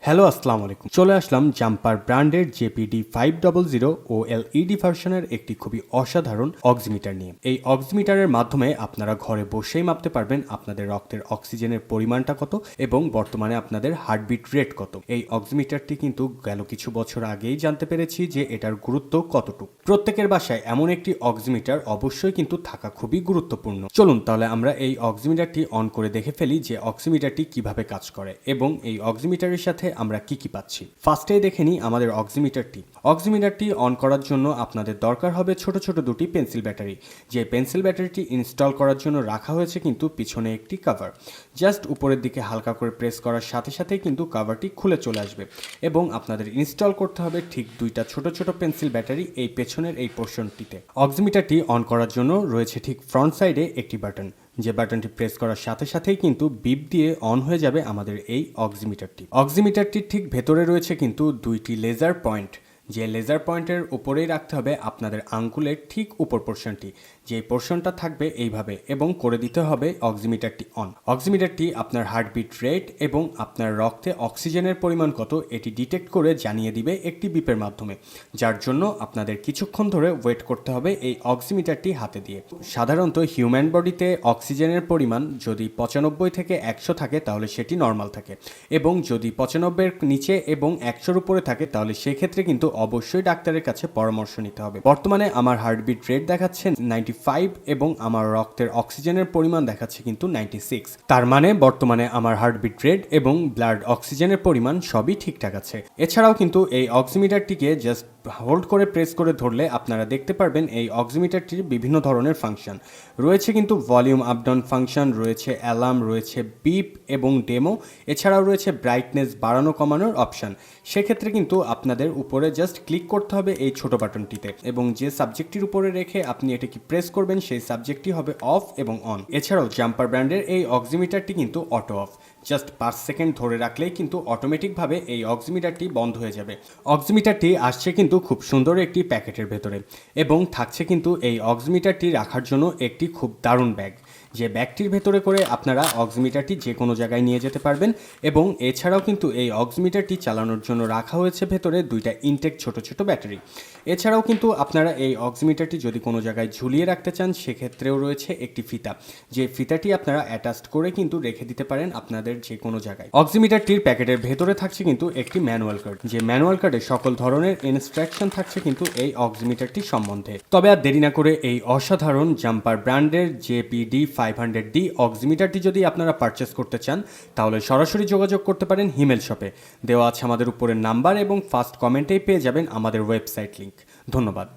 Hello আসসালামু আলাইকুম। চলে আসলাম জাম্পার ব্র্যান্ডের জেপিডি 500 ও এলইডি ভার্সনের একটি খুবই অসাধারণ অক্সিমিটার নিয়ে। এই অক্সিমিটারের মাধ্যমে আপনারা ঘরে বসেই মাপতে পারবেন আপনাদের রক্তের অক্সিজেনের পরিমাণটা কত এবং বর্তমানে আপনাদের হার্টবিট রেট কত। এই অক্সিমিটারটি কিন্তু গেল কিছু বছর আগেই জানতে পেরেছি যে এটার গুরুত্ব কতটুকু। প্রত্যেকের বাসায় এমন একটি অক্সিমিটার অবশ্যই কিন্তু থাকা খুবই গুরুত্বপূর্ণ। চলুন তাহলে আমরা এই অক্সিমিটারটি অন করে দেখে ফেলি যে অক্সিমিটারটি কিভাবে কাজ করে এবং এই অক্সিমিটারের সাথে আমরা কি পাচ্ছি। ফার্স্টেই দেখে নিই আমাদের অক্সিমিটারটি অন করার জন্য আপনাদের দরকার হবে ছোট ছোট দুটি পেন্সিল ব্যাটারি। যে পেন্সিল ব্যাটারিটি ইনস্টল করার জন্য রাখা হয়েছে কিন্তু পিছনে একটি কভার। জাস্ট উপরের দিকে হালকা করে প্রেস করার সাথে সাথেই কিন্তু কভারটি খুলে চলে আসবে এবং আপনাদের ইনস্টল করতে হবে ঠিক দুইটা ছোট ছোট পেন্সিল ব্যাটারি এই পেছনের এই পোর্শনটিতে। অক্সিমিটারটি অন করার জন্য রয়েছে ঠিক ফ্রন্ট সাইডে একটি বাটন, যে বাটনটি প্রেস করার সাথে সাথেই কিন্তু বিপ দিয়ে অন হয়ে যাবে আমাদের এই অক্সিমিটারটির ঠিক ভেতরে রয়েছে কিন্তু দুইটি লেজার পয়েন্ট। যে লেজার পয়েন্টের উপরেই রাখতে হবে আপনাদের আঙ্গুলের ঠিক উপর পোর্শনটি, যে পোর্শনটা থাকবে এইভাবে, এবং করে দিতে হবে অক্সিমিটারটি অন। অক্সিমিটারটি আপনার হার্টবিট রেট এবং আপনার রক্তে অক্সিজেনের পরিমাণ কত এটি ডিটেক্ট করে জানিয়ে দিবে একটি বিপের মাধ্যমে, যার জন্য আপনাদের কিছুক্ষণ ধরে ওয়েট করতে হবে এই অক্সিমিটারটি হাতে দিয়ে। সাধারণত হিউম্যান বডিতে অক্সিজেনের পরিমাণ যদি 95 থেকে 100 থাকে তাহলে সেটি নর্মাল থাকে, এবং যদি 95-এর নিচে এবং 100-র উপরে থাকে তাহলে সেক্ষেত্রে কিন্তু অবশ্যই ডাক্তারের কাছে পরামর্শ নিতে হবে। বর্তমানে আমার হার্টবিট রেট দেখাচ্ছে 95 এবং আমার রক্তের অক্সিজেনের পরিমাণ দেখাচ্ছে কিন্তু 96। তার মানে বর্তমানে আমার হার্টবিট রেট এবং ব্লাড অক্সিজেনের পরিমাণ সবই ঠিকঠাক আছে। এছাড়াও কিন্তু এই অক্সিমিটারটিকে জাস্ট হোল্ড করে প্রেস করে ধরলে আপনারা দেখতে পারবেন এই অক্সিমিটারটির বিভিন্ন ধরনের ফাংশন রয়েছে, কিন্তু ভলিউম আপ ডাউন ফাংশন রয়েছে, অ্যালার্ম রয়েছে, বিপ এবং ডেমো, এছাড়াও রয়েছে ব্রাইটনেস বাড়ানো কমানোর অপশান। সেক্ষেত্রে কিন্তু আপনাদের উপরে জাস্ট ক্লিক করতে হবে এই ছোট বাটনটিতে, এবং যে সাবজেক্টটির উপরে রেখে আপনি এটাকে প্রেস করবেন সেই সাবজেক্টটি হবে অফ এবং অন। এছাড়াও জাম্পার ব্র্যান্ডের এই অক্সিমিটারটি কিন্তু অটো অফ, জাস্ট 5 সেকেন্ড ধরে রাখলেই কিন্তু অটোমেটিকভাবে এই অক্সিমিটারটি বন্ধ হয়ে যাবে। অক্সিমিটারটি আসছে কিন্তু খুব সুন্দর একটি প্যাকেটের ভেতরে, এবং থাকছে কিন্তু এই অক্সিমিটারটি রাখার জন্য একটি খুব দারুণ ব্যাগ, যে ব্যাগটির ভেতরে করে আপনারা অক্সিমিটারটি যে কোনো জায়গায় নিয়ে যেতে পারবেন। এবং এছাড়াও কিন্তু এই অক্সিমিটারটি চালানোর জন্য রাখা হয়েছে ভেতরে দুইটা ইনটেক ছোট ছোট ব্যাটারি। এছাড়াও কিন্তু আপনারা এই অক্সিমিটারটি যদি কোনো জায়গায় ঝুলিয়ে রাখতে চান সেক্ষেত্রেও রয়েছে একটি ফিতা, যে ফিতাটি আপনারা অ্যাটাচড করে কিন্তু রেখে দিতে পারেন আপনাদের যে কোনো জায়গায়। অক্সিমিটারটির প্যাকেটের ভেতরে থাকছে কিন্তু একটি ম্যানুয়াল কার্ড, যে ম্যানুয়াল কার্ডে সকল ধরনের ইনস্ট্রাকশন থাকছে কিন্তু এই অক্সিমিটারটি সম্বন্ধে। তবে আর দেরি না করে এই অসাধারণ জাম্পার ব্র্যান্ডের জেপিডি 500D অক্সিমিটারটি যদি আপনারা পারচেস করতে চান তাহলে সরাসরি যোগাযোগ করতে পারেন হিমেল শপে। দেওয়া আছে আমাদের উপরের নাম্বার এবং ফার্স্ট কমেন্টেই পেয়ে যাবেন আমাদের ওয়েবসাইট লিংক। ধন্যবাদ।